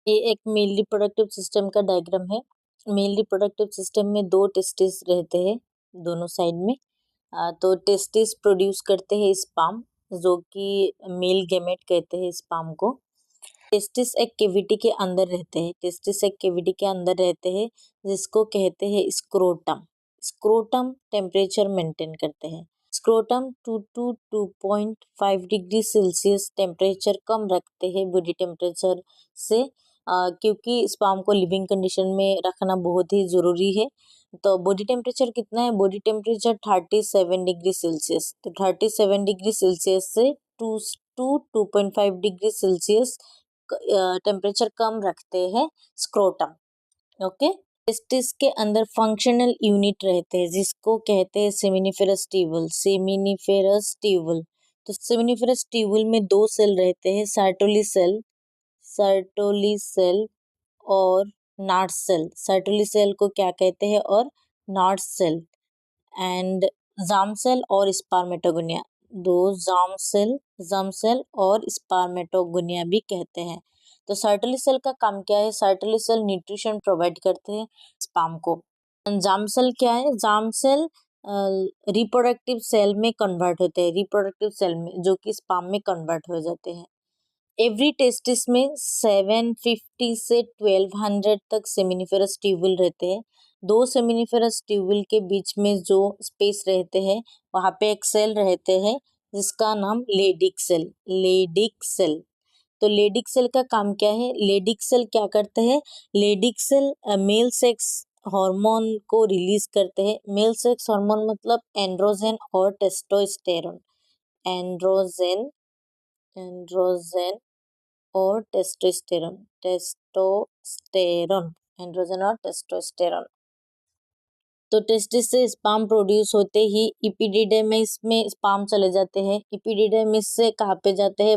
ये एक male reproductive system का डायग्राम है। मेल रिप्रोडक्टिव सिस्टम में 2 टेस्टिस रहते हैं दोनों साइड में। तो टेस्टिस प्रोड्यूस करते हैं स्पर्म, जो कि मेल गैमेट कहते हैं स्पर्म को। टेस्टिस एक कैविटी के अंदर रहते हैं। टेस्टिस एक कैविटी के अंदर रहते हैं जिसको कहते हैं स्क्रोटम। स्क्रोटम टेम्परेचर मेंटेन करते हैं। Scrotum 2 to 2.5 degree Celsius temperature कम रखते हैं बॉडी टेम्परेचर से, क्योंकि स्पर्म को लिविंग कंडीशन में रखना बहुत ही ज़रूरी है। तो बॉडी टेम्परेचर कितना है? Body temperature 37 degree Celsius. तो 37 डिग्री सेल्सियस से 2 to 2.5 डिग्री सेल्सियस टेम्परेचर कम रखते हैं स्क्रोटम। ओके। टेस्टिस के अंदर फंक्शनल यूनिट रहते हैं जिसको कहते हैं सेमिनिफेरस ट्यूबल। Seminiferous tubule. तो सेमिनिफेरस ट्यूबल में 2 सेल रहते हैं, सर्टोली सेल और नाट सेल। सर्टोली सेल को क्या कहते हैं? और नाट सेल। एंड जार्म सेल और स्पर्मेटोगोनिया, 2 जार्म सेल और स्पर्मेटोगोनिया भी कहते हैं। तो सर्टोली सेल का काम क्या है? सर्टोली सेल न्यूट्रिशन प्रोवाइड करते हैं स्पर्म को। जार्म सेल क्या है? जार्म सेल रिप्रोडक्टिव सेल में कन्वर्ट होते हैं, रिप्रोडक्टिव सेल में, जो कि स्पर्म में कन्वर्ट हो जाते हैं। एवरी टेस्टिस में 750 से 1200 तक सेमिनिफेरस ट्यूबल रहते हैं। 2 सेमिनिफेरस ट्यूबल के बीच में जो स्पेस रहते हैं वहाँ पे एक सेल रहते हैं जिसका नाम लेडिक सेल। तो लेडिक सेल का काम क्या है? लेडिक सेल क्या करते हैं? Leydig cell male sex hormone को रिलीज करते हैं। मेल सेक्स हार्मोन मतलब एंड्रोजन और टेस्टोस्टेरोन। एंड्रोजन और एंड्रोजन और टेस्टोस्टेरोन। तो टेस्टिस से स्पर्म प्रोड्यूस होते ही एपिडिडर्मिस में स्पर्म चले जाते हैं। एपिडिडर्मिस से कहाँ पे जाते हैं?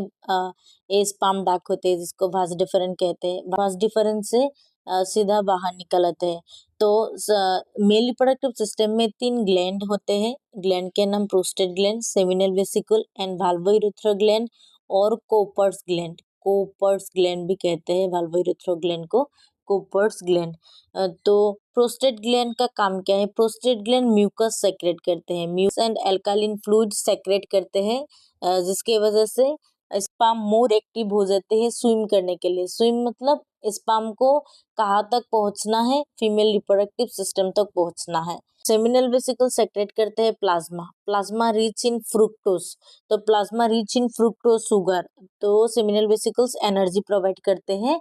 ये स्पर्म डक्ट होते हैं जिसको वास डिफरेंस कहते हैं। वास डिफरेंस से सीधा बाहर निकल आते हैं। तो मेल रिप्रोडक्टिव सिस्टम में 3 ग्लैंड होते हैं। ग्लैंड के नाम prostate gland, seminal vesicle and bulbourethral gland और कोपर्स ग्लैंड भी कहते हैं वाल्वोयूरेथ्रल ग्लैंड को, कोपर्स ग्लैंड। तो प्रोस्टेट ग्लैंड का काम क्या है? प्रोस्टेट ग्लैंड म्यूकस सेक्रेट करते हैं, म्यूकस एंड एल्कालिन फ्लूइड सेक्रेट करते हैं, जिसके वजह से स्पर्म मोर एक्टिव हो जाते हैं स्विम करने के लिए। स्विम मतलब स्पर्म को कहाँ तक पहुंचना है? फीमेल रिप्रोडक्टिव सिस्टम तक पहुंचना है। सेमिनल वेसिकल सेक्रेट करते हैं प्लाज्मा रिच इन फ्रुक्टोज। तो plasma rich in fructose sugar. तो सेमिनल वेसिकल्स एनर्जी प्रोवाइड करते हैं